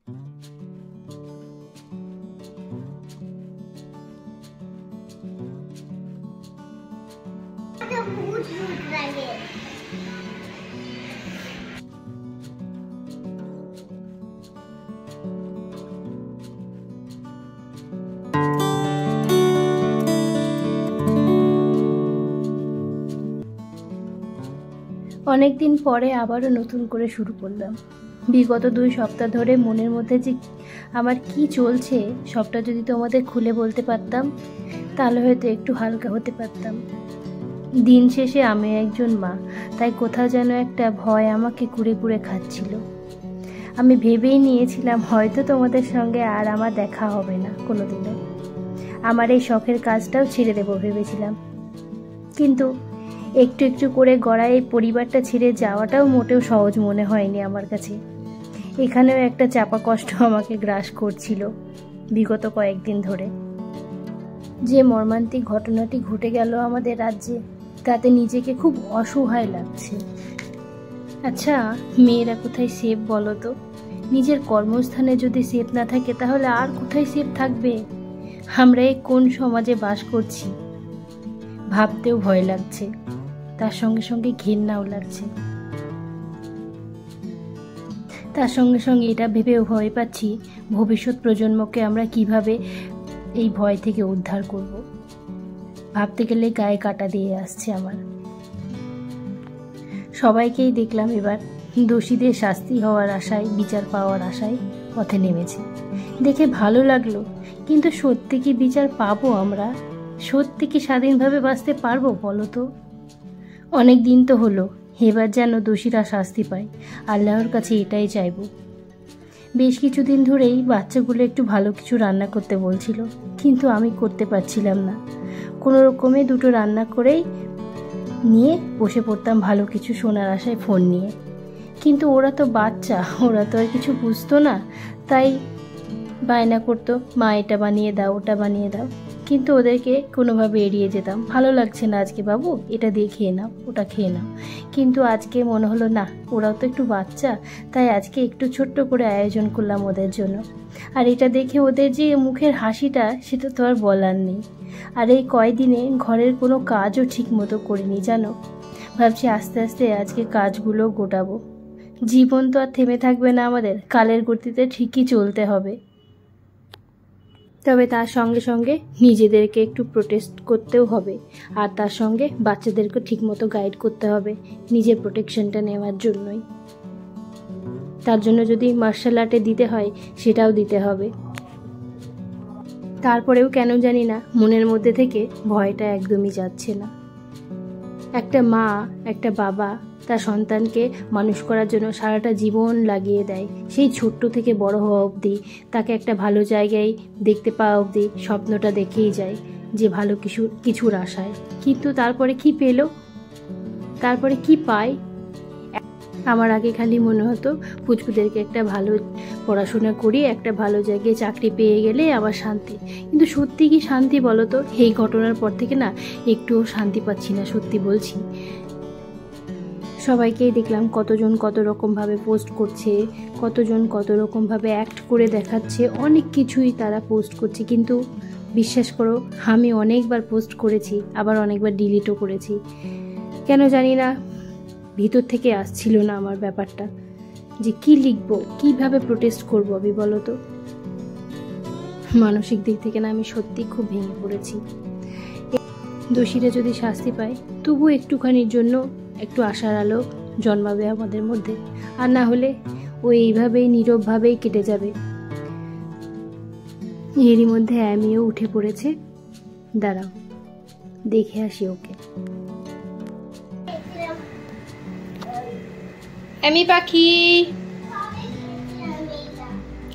অনেকদিন পরে আবারও নতুন করে শুরু করলাম। বিগত 2 সপ্তাহ ধরে মনের মধ্যে যে আমার কি চলছে সবটা যদি তোমাদের খুলে বলতে পারতাম তাহলে হয়তো একটু হালকা হতে পারতাম। দিন শেষে আমি একজন মা, তাই কোথাও যেন একটা ভয় আমাকে কুড়ে কুড়ে খাচ্ছিল। আমি ভেবেই নিয়েছিলাম হয়তো তোমাদের সঙ্গে আর আমার দেখা হবে না কোনোদিনও। আমার এই শখের কাজটাও ছেড়ে দেবো ভেবেছিলাম, কিন্তু একটু একটু করে গড়া এই পরিবারটা ছেড়ে যাওয়াটাও মোটেও সহজ মনে হয়নি আমার কাছে। এখানেও একটা চাপা কষ্ট আমাকে গ্রাস করছিল বিগত কয়েকদিন ধরে। যে মর্মান্তিক ঘটনাটি ঘটে গেল আমাদের রাজ্যে, তাতে নিজেকে খুব অসহায় লাগছে। আচ্ছা, মেয়েরা কোথায় সেফ বলো তো? নিজের কর্মস্থানে যদি সেফ না থাকে তাহলে আর কোথায় সেফ থাকবে? আমরা এই কোন সমাজে বাস করছি ভাবতেও ভয় লাগছে, তার সঙ্গে সঙ্গে ঘেন্নাও লাগছে। তার সঙ্গে সঙ্গে এটা ভেবেও ভয় পাচ্ছি ভবিষ্যৎ প্রজন্মকে আমরা কিভাবে এই ভয় থেকে উদ্ধার করব। ভাবতে গেলে গায়ে কাটা দিয়ে আসছে আমার। সবাইকেই দেখলাম এবার দোষীদের শাস্তি হওয়ার আশায়, বিচার পাওয়ার আশায় পথে নেমেছে। দেখে ভালো লাগলো, কিন্তু সত্যি কি বিচার পাবো আমরা? সত্যি কি স্বাধীনভাবে বাঁচতে পারবো বলো তো? অনেক দিন তো হলো, এবার যেন দোষীরা শাস্তি পায়, আল্লাহর কাছে এটাই চাইব। বেশ কিছুদিন ধরেই বাচ্চাগুলো একটু ভালো কিছু রান্না করতে বলছিল, কিন্তু আমি করতে পারছিলাম না। কোনো রকমে 2টো রান্না করেই নিয়ে বসে পড়তাম ভালো কিছু শোনার আশায় ফোন নিয়ে। কিন্তু ওরা তো বাচ্চা, ওরা তো আর কিছু বুঝতো না, তাই বায়না করতো মা এটা বানিয়ে দাও, ওটা বানিয়ে দাও। কিন্তু ওদেরকে কোনোভাবে এড়িয়ে যেতাম। ভালো লাগছে না আজকে বাবু, এটা দিয়ে খেয়ে নাও, ওটা খেয়ে নাও। কিন্তু আজকে মনে হলো না, ওরাও তো একটু বাচ্চা, তাই আজকে একটু ছোট্ট করে আয়োজন করলাম ওদের জন্য। আর এটা দেখে ওদের যে মুখের হাসিটা, সেটা তো আর বলার নেই। আর এই কয়দিনে ঘরের কোনো কাজও ঠিক মতো করিনি জানো। ভাবছি আস্তে আস্তে আজকে কাজগুলো গোটাবো। জীবন তো আর থেমে থাকবে না আমাদের, কালের গতিতে ঠিকই চলতে হবে। তবে তার সঙ্গে সঙ্গে নিজেদেরকে একটু প্রোটেক্ট করতেও হবে, আর তার সঙ্গে বাচ্চাদেরকে ঠিকমতো গাইড করতে হবে নিজের প্রোটেকশনটা নেওয়ার জন্যই। তার জন্য যদি মার্শাল আর্টে দিতে হয় সেটাও দিতে হবে। তারপরেও কেন জানি না মনের মধ্যে থেকে ভয়টা একদমই যাচ্ছে না। একটা মা, একটা বাবা তার সন্তানকে মানুষ করার জন্য সারাটা জীবন লাগিয়ে দেয়। সেই ছোট্ট থেকে বড় হওয়া অবধি, তাকে একটা ভালো জায়গায় দেখতে পাওয়া অবধি স্বপ্নটা দেখেই যায় যে ভালো কিছুর আশায়। কিন্তু তারপরে কি পেল? তারপরে কি পায়? আমার আগে খালি মনে হতো পুচকুদেরকে একটা ভালো পড়াশোনা করিয়ে একটা ভালো জায়গায় চাকরি পেয়ে গেলে আমার শান্তি। কিন্তু সত্যি কি শান্তি বলো তো? এই ঘটনার পর থেকে না একটুও শান্তি পাচ্ছি না, সত্যি বলছি। সবাইকেই দেখলাম কতজন কত রকমভাবে পোস্ট করছে, কতজন কত রকমভাবে অ্যাক্ট করে দেখাচ্ছে, অনেক কিছুই তারা পোস্ট করছে। কিন্তু বিশ্বাস করো, আমি অনেকবার পোস্ট করেছি, আবার অনেকবার ডিলিটও করেছি। কেন জানি না ভিতর থেকে আসছিল না আমার ব্যাপারটা, যে কি লিখবো, কিভাবে প্রোটেস্ট করবো আমি বলো তো। মানসিক দিক থেকে না আমি সত্যি খুব ভেঙে পড়েছি। দোষীরা যদি শাস্তি পায় তবু একটুখানির জন্য একটু আশার আলো জন্মাবে আমাদের মধ্যে, আর না হলে ও এইভাবেই নীরবভাবেই কেটে যাবে। এরই মধ্যে আমিও উঠে পড়েছে, দাঁড়াও দেখে আসি ওকে। আমি পাখি,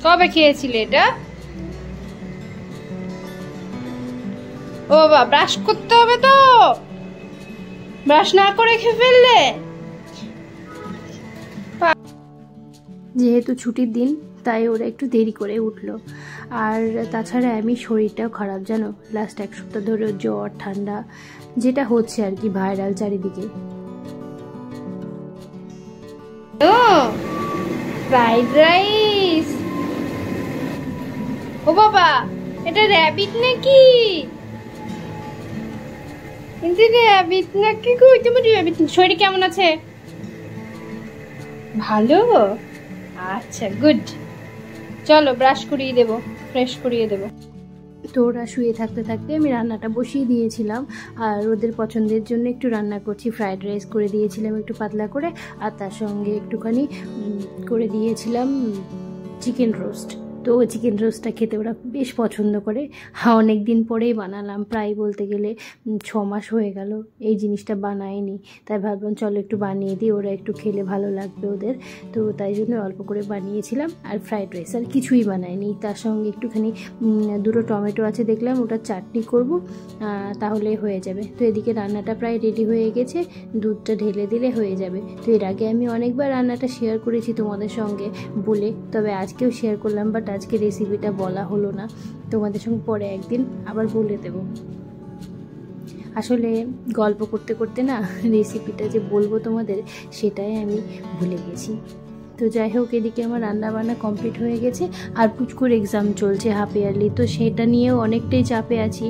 কবে খেয়েছিলে এটা? ও বাবা, ব্রাশ করতে হবে তো, ব্রাশ না করে খেয়ে ফেললে। যেহেতু ছুটির দিন তাই ওরা একটু দেরি করে উঠলো। আর তাছাড়া আমি শরীরটাও খারাপ জানো, লাস্ট 1 সপ্তাহ ধরে জ্বর ঠান্ডা যেটা হচ্ছে আর কি, ভাইরাল চারিদিকে। ও ফ্রাইড রাইস, ও বাবা, এটা র্যাবিট নাকি? কিন্তু র্যাবিট নাকি গো? তোমার র্যাবিট শরীর কেমন আছে? ভালো, আচ্ছা গুড। চলো ব্রাশ করিয়ে দেবো, ফ্রেশ করিয়ে দেবো। তো ওরা শুয়ে থাকতে থাকতে আমি রান্নাটা বসিয়ে দিয়েছিলাম, আর ওদের পছন্দের জন্য একটু রান্না করছি। ফ্রাইড রাইস করে দিয়েছিলাম একটু পাতলা করে, আর তার সঙ্গে একটুখানি করে দিয়েছিলাম চিকেন রোস্ট। তো চিকেন রোস্টটা খেতে ওরা বেশ পছন্দ করে। অনেক দিন পরেই বানালাম, প্রায় বলতে গেলে 6 মাস হয়ে গেল এই জিনিসটা বানায়নি। তাই ভাবলাম চলো একটু বানিয়ে দিই, ওরা একটু খেলে ভালো লাগবে ওদের। তো তাই জন্য অল্প করে বানিয়েছিলাম। আর ফ্রাইড রাইস আর কিছুই বানায়নি। তার সঙ্গে একটুখানি 2টো টমেটো আছে দেখলাম, ওটা চাটনি করব, তাহলে হয়ে যাবে। তো এদিকে রান্নাটা প্রায় রেডি হয়ে গেছে, দুধটা ঢেলে দিলে হয়ে যাবে। তো এর আগে আমি অনেকবার রান্নাটা শেয়ার করেছি তোমাদের সঙ্গে বলে, তবে আজকেও শেয়ার করলাম, বাট আজকে রেসিপিটা বলা হলো না। তোমাদের সঙ্গে পরে একদিন আবার বলে দেব। আসলে গল্প করতে করতে না রেসিপিটা যে বলবো তোমাদের সেটাই আমি ভুলে গেছি। তো যাই হোক, এদিকে আমার রান্না বান্না কমপ্লিট হয়ে গেছে। আর পুচকুর এক্সাম চলছে হাফ ইয়ারলি, তো সেটা নিয়েও অনেকটাই চাপে আছি।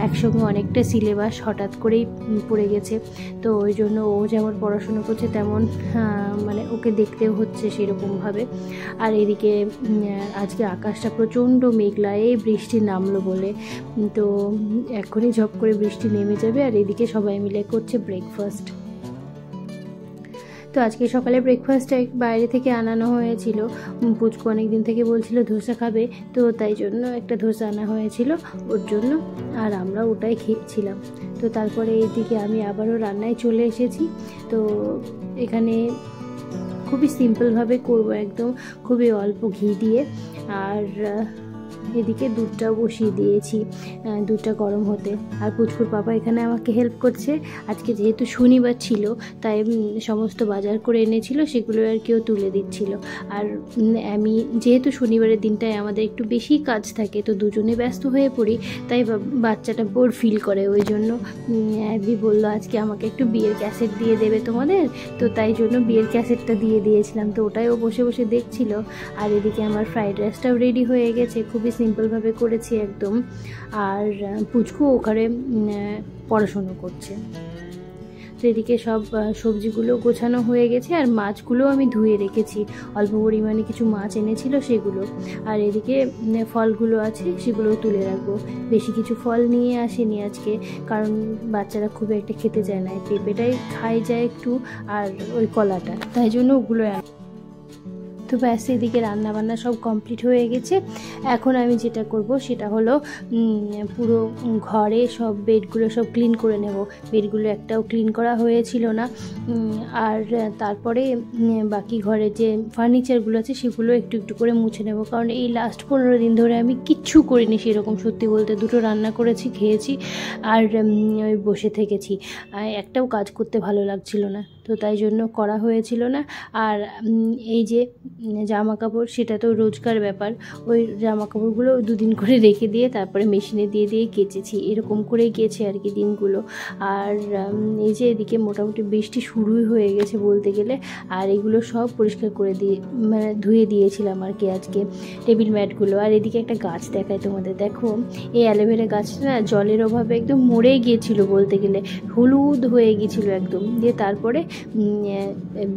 একসঙ্গে অনেকটা সিলেবাস হঠাৎ করেই পড়ে গেছে। তো ওই জন্য ও যেমন পড়াশুনো করছে তেমন মানে ওকে দেখতেও হচ্ছে সেরকমভাবে। আর এদিকে আজকে আকাশটা প্রচণ্ড মেঘলা, এই বৃষ্টি নামলো বলে। তো এখনই ঝপ করে বৃষ্টি নেমে যাবে। আর এদিকে সবাই মিলে করছে ব্রেকফাস্ট। তো আজকে সকালে ব্রেকফাস্টটা বাইরে থেকে আনানো হয়েছিল। পুচকু অনেক দিন থেকে বলছিল ধোসা খাবে, তো তাই জন্য একটা ধোসা আনা হয়েছিল ওর জন্য, আর আমরা ওটাই খেয়েছিলাম। তো তারপরে এইদিকে আমি আবারও রান্নায় চলে এসেছি। তো এখানে খুবই সিম্পলভাবে করব, একদম খুবই অল্প ঘি দিয়ে। আর এদিকে দুধটা বসিয়ে দিয়েছি, দুধটা গরম হতে। আর পুচকুর পাপা এখানে আমাকে হেল্প করছে। আজকে যেহেতু শনিবার ছিল তাই সমস্ত বাজার করে এনেছিল, সেগুলো আর কেউ তুলে দিচ্ছিল। আর আমি যেহেতু শনিবারের দিনটায় আমাদের একটু বেশি কাজ থাকে, তো দুজনে ব্যস্ত হয়ে পড়ি, তাই বাচ্চাটা বোর ফিল করে। ওই জন্য অ্যাবি বললো আজকে আমাকে একটু বিয়ের ক্যাসেট দিয়ে দেবে তোমাদের, তো তাই জন্য বিয়ের ক্যাসেটটা দিয়ে দিয়েছিলাম। তো ওটাই ও বসে বসে দেখছিল। আর এদিকে আমার ফ্রাইড রাইসটাও রেডি হয়ে গেছে, খুবই সিম্পলভাবে করেছি একদম। আর পুচকু ওখানে পড়াশুনো করছে। তো এদিকে সব সবজিগুলো গোছানো হয়ে গেছে, আর মাছগুলো আমি ধুয়ে রেখেছি। অল্প পরিমাণে কিছু মাছ এনেছিল সেগুলো। আর এদিকে ফলগুলো আছে সেগুলোও তুলে রাখবো। বেশি কিছু ফল নিয়ে আসেনি আজকে, কারণ বাচ্চারা খুব একটা খেতে চায় না, পেঁপেটাই খাই যায় একটু, আর ওই কলাটা, তাই জন্য ওগুলো। তো ব্যাস, এদিকে রান্নাবান্না সব কমপ্লিট হয়ে গেছে। এখন আমি যেটা করব সেটা হলো পুরো ঘরে সব বেডগুলো সব ক্লিন করে নেব। বেডগুলো একটাও ক্লিন করা হয়েছিল না। আর তারপরে বাকি ঘরে যে ফার্নিচারগুলো আছে সেগুলো একটু একটু করে মুছে নেব, কারণ এই লাস্ট 15 দিন ধরে আমি কিচ্ছু করিনি সেরকম, সত্যি বলতে। 2টো রান্না করেছি, খেয়েছি, আর ওই বসে থেকেছি। একটাও কাজ করতে ভালো লাগছিল না, তো তাই জন্য করা হয়েছিল না। আর এই যে জামা কাপড়, সেটা তো রোজকার ব্যাপার। ওই জামা কাপড়গুলো 2 দিন করে রেখে দিয়ে তারপরে মেশিনে দিয়ে দিয়ে কেচেছি, এরকম করেই গেছে আর কি দিনগুলো। আর এই যে এদিকে মোটামুটি বৃষ্টি শুরুই হয়ে গেছে বলতে গেলে। আর এগুলো সব পরিষ্কার করে দিয়ে মানে ধুয়ে দিয়েছিলাম আর কি আজকে, টেবিল ম্যাটগুলো। আর এদিকে একটা গাছ দেখায় তোমাদের, দেখো এই অ্যালোভেরা গাছটা না জলের অভাবে একদম মরে গিয়েছিল বলতে গেলে, হলুদ হয়ে গিয়েছিল একদম। দিয়ে তারপরে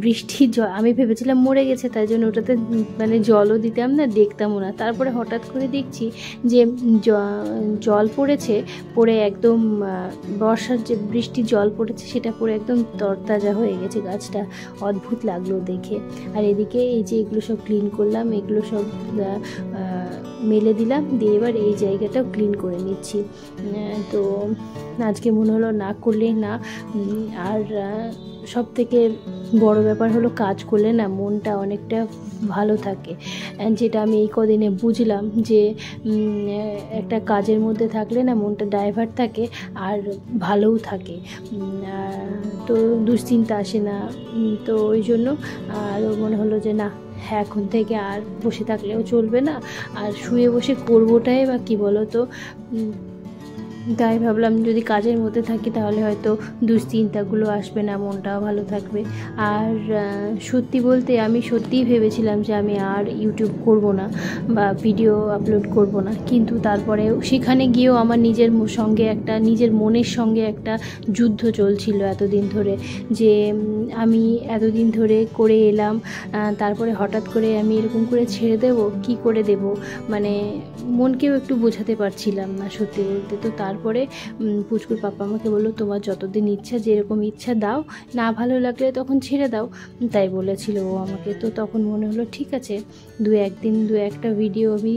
বৃষ্টির জল, আমি ভেবেছিলাম মরে গেছে, তাই জন্য ওটাতে মানে জলও দিতাম না, দেখতামও না। তারপরে হঠাৎ করে দেখছি যে জল পড়েছে, পড়ে একদম বর্ষার যে বৃষ্টির জল পড়েছে সেটা পড়ে একদম তরতাজা হয়ে গেছে গাছটা। অদ্ভুত লাগলো দেখে। আর এদিকে এই যে এগুলো সব ক্লিন করলাম, এগুলো সব মেলে দিলাম, দিয়ে এবার এই জায়গাটাও ক্লিন করে নিচ্ছি। তো আজকে মনে হলো না করলেই না। আর সব থেকে বড় ব্যাপার হলো কাজ করলে না মনটা অনেকটা ভালো থাকে, যেটা আমি এই কদিনে বুঝলাম যে একটা কাজের মধ্যে থাকলে না মনটা ডাইভার্ট থাকে আর ভালোও থাকে, তো দুশ্চিন্তা আসে না। তো ওই জন্য আরও মনে হলো যে না, এখন থেকে আর বসে থাকলেও চলবে না, আর শুয়ে বসে করবোটাই বা কী বলো তো। তাই ভাবলাম যদি কাজের মধ্যে থাকি তাহলে হয়তো দুশ্চিন্তাগুলো আসবে না, মনটাও ভালো থাকবে। আর সত্যি বলতে আমি সত্যিই ভেবেছিলাম যে আমি আর ইউটিউব করব না বা ভিডিও আপলোড করব না, কিন্তু তারপরেও সেখানে গিয়েও আমার নিজের মনের সঙ্গে একটা যুদ্ধ চলছিল এতদিন ধরে, যে আমি এতদিন ধরে করে এলাম, তারপরে হঠাৎ করে আমি এরকম করে ছেড়ে দেব, কি করে দেব, মানে মনকেও একটু বোঝাতে পারছিলাম না সত্যি বলতে। তো তারপরে পুচকুর পাপা আমাকে বললো তোমার যতদিন ইচ্ছা, যেরকম ইচ্ছা দাও, না ভালো লাগলে তখন ছেড়ে দাও, তাই বলেছিল ও আমাকে। তো তখন মনে হলো ঠিক আছে, দু একটা ভিডিও আমি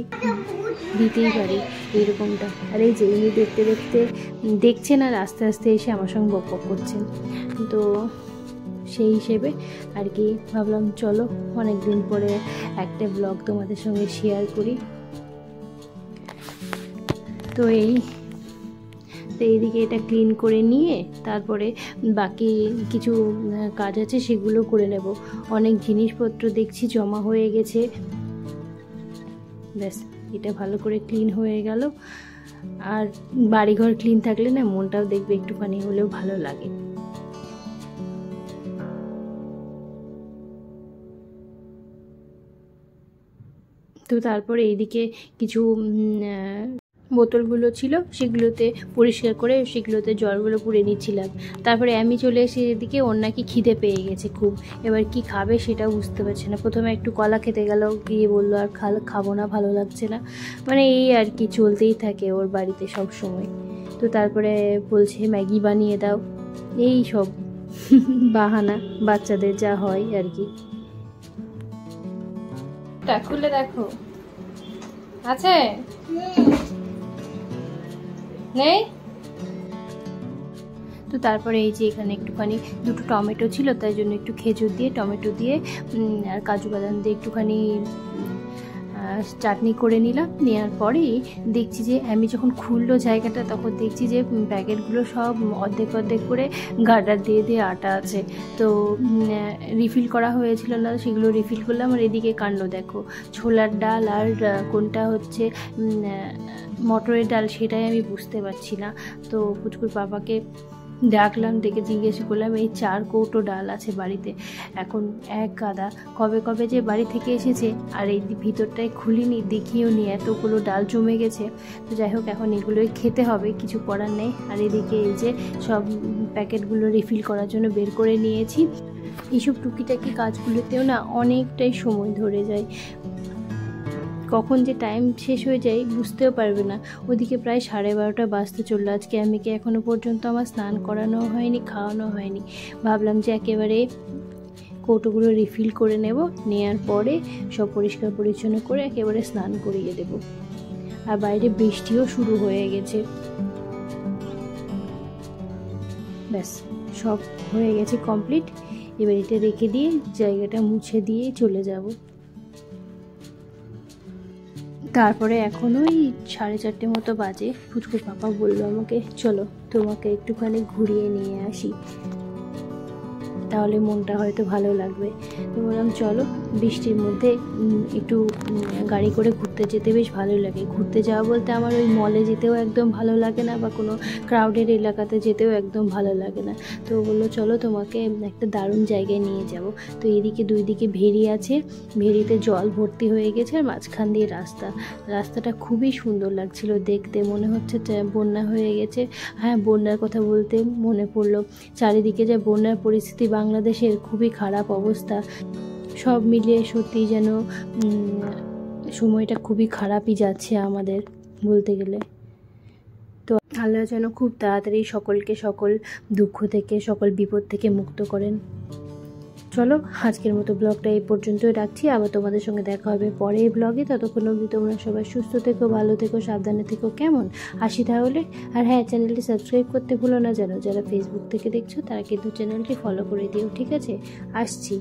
দিতেই পারি এইরকমটা। আর এই যে ইনি দেখতে দেখতে দেখছেন আর আস্তে আস্তে এসে আমার সঙ্গে বক বক করছেন। তো সেই হিসেবে আর কি ভাবলাম চলো অনেক দিন পরে একটা ব্লগ তোমাদের সঙ্গে শেয়ার করি। তো এইদিকে এটা ক্লিন করে নিয়ে তারপরে বাকি কিছু কাজ আছে সেগুলো করে নেব। অনেক জিনিসপত্র দেখছি জমা হয়ে গেছে, ব্যাস এটা ভালো করে ক্লিন হয়ে গেল। আর বাড়িঘর ক্লিন থাকলে না মনটাও দেখবে একটুখানি হলেও ভালো লাগে। তো তারপরে এইদিকে কিছু বোতলগুলো ছিল সেগুলোতে পরিষ্কার করে সেগুলোতে জলগুলো পুড়ে নিচ্ছিলাম। তারপরে আমি চলে এসে এদিকে ওর নাকি খিদে পেয়ে গেছে খুব, এবার কি খাবে সেটাও বুঝতে পারছে না। প্রথমে একটু কলা খেতে গেল, গিয়ে বললো আর খাবো না, ভালো লাগছে না, মানে এই আর কি চলতেই থাকে ওর বাড়িতে সব সময়। তো তারপরে বলছে ম্যাগি বানিয়ে দাও, এই সব বাহানা বাচ্চাদের যা হয় আর কি। খুলে দেখো আছে নেই। তো তারপরে এই যে এখানে একটুখানি দুটো টমেটো ছিল, তাই জন্য একটু খেজুর দিয়ে টমেটো দিয়ে আর কাজু বাদাম দিয়ে একটুখানি চাটনি করে নিলাম। নেওয়ার পরেই দেখছি যে আমি যখন খুললো জায়গাটা তখন দেখছি যে প্যাকেটগুলো সব অর্ধেক অর্ধেক করে গার্ডার দিয়ে দিয়ে আটা আছে। তো রিফিল করা হয়েছিল না, সেগুলো রিফিল করলাম। আর এদিকে কাণ্ড দেখো, ছোলার ডাল আর কোনটা হচ্ছে মটরের ডাল সেটাই আমি বুঝতে পারছি না। তো পুচকুর বাবাকে ডাকলাম, ডেকে জিজ্ঞেস করলাম এই 4 কৌটো ডাল আছে বাড়িতে, এখন এক গাদা কবে যে বাড়ি থেকে এসেছে, আর এই ভিতরটায় খুলিনি দেখিও নি, এতগুলো ডাল জমে গেছে। তো যাই হোক এখন এগুলোই খেতে হবে, কিছু করার নেই। আর এদিকে এই যে সব প্যাকেটগুলো রিফিল করার জন্য বের করে নিয়েছি। এইসব টুকিটাকি কাজগুলোতেও না অনেকটাই সময় ধরে যায়, কখন যে টাইম শেষ হয়ে যায় বুঝতেও পারবে না। ওদিকে প্রায় 12:30 বাজতে চললো। আজকে আমিকে এখনও পর্যন্ত আমার স্নান করানো হয়নি, খাওয়ানো হয়নি। ভাবলাম যে একেবারে কৌটোগুলো রিফিল করে নেওয়ার পরে সব পরিষ্কার পরিচ্ছন্ন করে একেবারে স্নান করিয়ে দেব। আর বাইরে বৃষ্টিও শুরু হয়ে গেছে। ব্যাস সব হয়ে গেছে কমপ্লিট। এবার এটা রেখে দিয়ে জায়গাটা মুছে দিয়ে চলে যাব। তারপরে এখন ওই 4:30 মতো বাজে। পুচকুর পাপা বললো আমাকে চলো তোমাকে একটুখানি ঘুরিয়ে নিয়ে আসি, তাহলে মনটা হয়তো ভালো লাগবে। তো বললাম চলো। বৃষ্টির মধ্যে একটু গাড়ি করে ঘুরতে যেতে বেশ ভালোই লাগে। ঘুরতে যাওয়া বলতে আমার ওই মলে যেতেও একদম ভালো লাগে না, বা কোনো ক্রাউডেড এলাকাতে যেতেও একদম ভালো লাগে না। তো বললো চলো তোমাকে একটা দারুণ জায়গায় নিয়ে যাব। তো এদিকে 2 দিকে ভেরি আছে, ভেরিতে জল ভর্তি হয়ে গেছে আর মাঝখান দিয়ে রাস্তাটা খুবই সুন্দর লাগছিল দেখতে, মনে হচ্ছে বন্যা হয়ে গেছে। হ্যাঁ, বন্যার কথা বলতে মনে পড়লো, চারিদিকে যে বন্যার পরিস্থিতি বাংলাদেশের খুবই খারাপ অবস্থা। সব মিলিয়ে সত্যি যেন সময়টা খুবই খারাপই যাচ্ছে আমাদের বলতে গেলে। তো আল্লাহ যেন খুব তাড়াতাড়ি সকলকে সকল দুঃখ থেকে সকল বিপদ থেকে মুক্ত করেন। চলো আজকের মতো ব্লগটা এই পর্যন্তই রাখছি, আবার তোমাদের সঙ্গে দেখা হবে পরের ব্লগে। ততক্ষণ অবধি তোমরা সবাই সুস্থ থেকো, ভালো থেকো, সাবধানে থেকো, কেমন? আসি তাহলে। আর হ্যাঁ, চ্যানেলটি সাবস্ক্রাইব করতে ভুলো না যেন। যারা ফেসবুক থেকে দেখছো তারা কিন্তু চ্যানেলটি ফলো করে দিও, ঠিক আছে? আসছি।